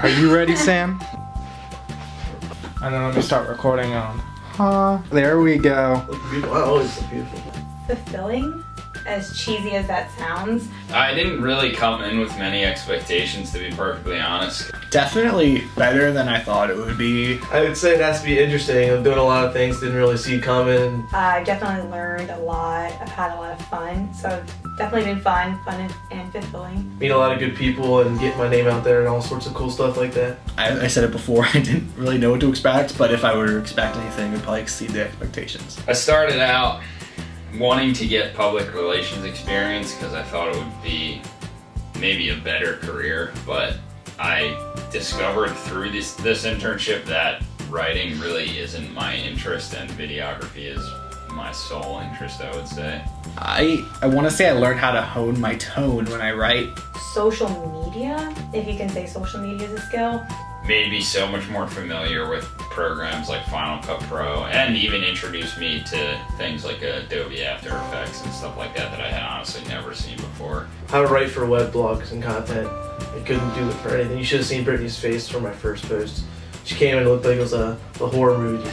Are you ready, Sam? And then let me start recording on. There we go. Look beautiful. I always look beautiful. Fulfilling, as cheesy as that sounds. I didn't really come in with many expectations, to be perfectly honest. Definitely better than I thought it would be. I would say it has to be interesting. I'm doing a lot of things didn't really see coming. I've definitely learned a lot. I've had a lot of fun. So it's definitely been fun and fulfilling. Meet a lot of good people and get my name out there and all sorts of cool stuff like that. I said it before, I didn't really know what to expect, but if I were to expect anything, it would probably exceed the expectations. I started out wanting to get public relations experience because I thought it would be maybe a better career, but I discovered through this internship that writing really isn't my interest and videography is my sole interest, I would say. I want to say I learned how to hone my tone when I write. Social media, if you can say social media is a skill. Made me so much more familiar with programs like Final Cut Pro and even introduced me to things like Adobe After Effects and stuff like that I had honestly never seen before. How to write for web blogs and content. I couldn't do it for anything. You should have seen Brittany's face for my first post. She came and it looked like it was a horror movie.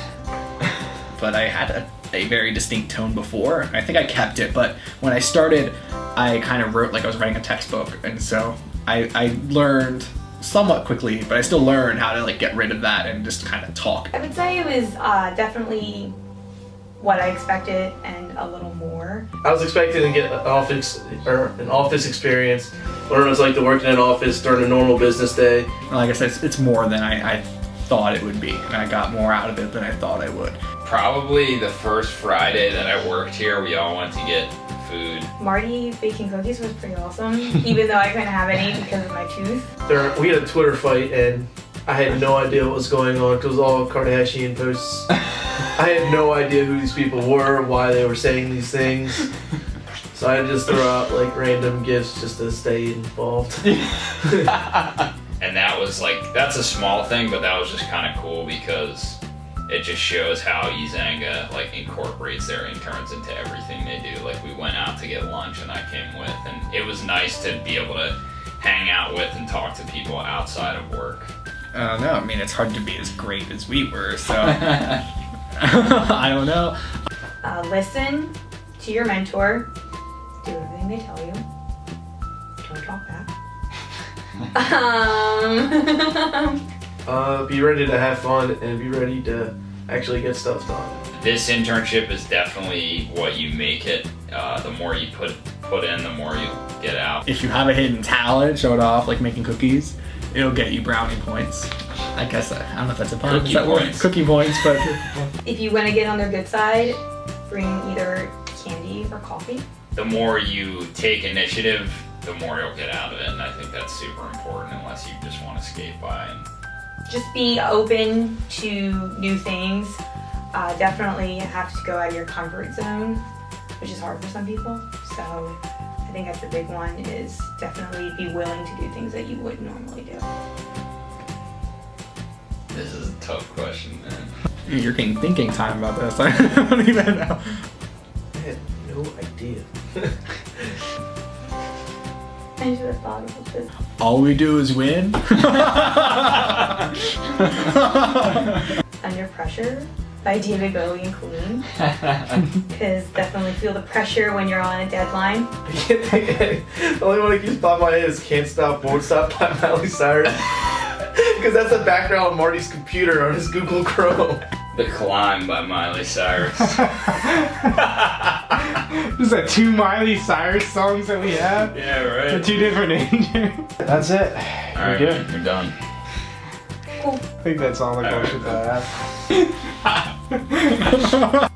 But I had a very distinct tone before. I think I kept it, but when I started, I kind of wrote like I was writing a textbook, and so I learned somewhat quickly, but I still learned how to like get rid of that and just kind of talk. I would say it was definitely what I expected and a little more. I was expecting to get an office experience, learn what it's like to work in an office during a normal business day. Like I said, it's more than I thought it would be, and I got more out of it than I thought I would. Probably the first Friday that I worked here, we all went to get food. Marty baking cookies was pretty awesome, even though I couldn't have any because of my tooth. We had a Twitter fight and I had no idea what was going on because it was all Kardashian posts. I had no idea who these people were, why they were saying these things. So I just throw out like random gifts just to stay involved. And that was like, that's a small thing, but that was just kind of cool because it just shows how eZanga like incorporates their interns into everything they do. Like we went out to get lunch and I came with, and it was nice to be able to hang out with and talk to people outside of work. No, I mean it's hard to be as great as we were, so I don't know. Listen to your mentor. Do everything they tell you. Don't talk back. Be ready to have fun and be ready to actually get stuff done. This internship is definitely what you make it. The more you put in, the more you get out. If you have a hidden talent, show it off, like making cookies, it'll get you brownie points. I guess, I don't know if that's a pun. Cookie points. Cookie points, but... If you want to get on their good side, bring either candy or coffee. The more you take initiative, the more you'll get out of it, and I think that's super important unless you just want to skate by. And Just be open to new things. Definitely have to go out of your comfort zone, which is hard for some people. So I think that's the big one, is definitely be willing to do things that you wouldn't normally do. this is a tough question, man. You're getting thinking time about this. I don't even know. I had no idea. I should have thought about this. All we do is win. Under Pressure by David Bowie and Queen. Because definitely feel the pressure when you're on a deadline. The only one that keeps popping in my head is Can't Stop, Won't Stop by Miley Cyrus. Because that's the background of Marty's computer on his Google Chrome. The Climb by Miley Cyrus. Is that 2 Miley Cyrus songs that we have? Yeah, For right. 2 different interns. That's it. All You're right, good. you're done. Cool. I think that's all the questions I have.